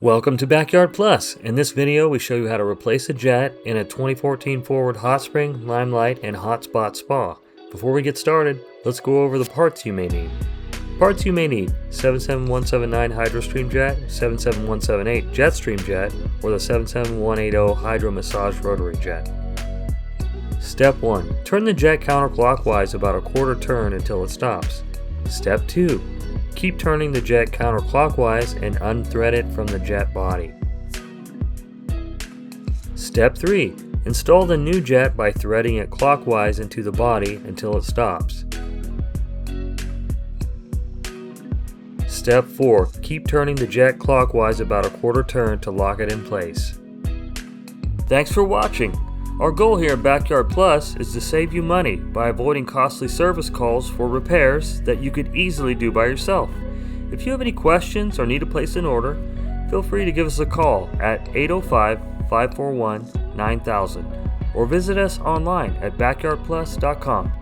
Welcome to Backyard Plus. In this video, we show you how to replace a jet in a 2014 Ford Hot Spring, Limelight, and Hotspot Spa. Before we get started, let's go over the parts you may need. Parts you may need: 77179 Hydrostream Jet, 77178 Jetstream Jet, or the 77180 Hydro Massage Rotary Jet. Step 1. Turn the jet counterclockwise about a quarter turn until it stops. Step 2. Keep turning the jet counterclockwise and unthread it from the jet body. Step 3. Install the new jet by threading it clockwise into the body until it stops. Step 4. Keep turning the jet clockwise about a quarter turn to lock it in place. Thanks for watching. Our goal here at Backyard Plus is to save you money by avoiding costly service calls for repairs that you could easily do by yourself. If you have any questions or need to place an order, feel free to give us a call at 805-541-9000 or visit us online at backyardplus.com.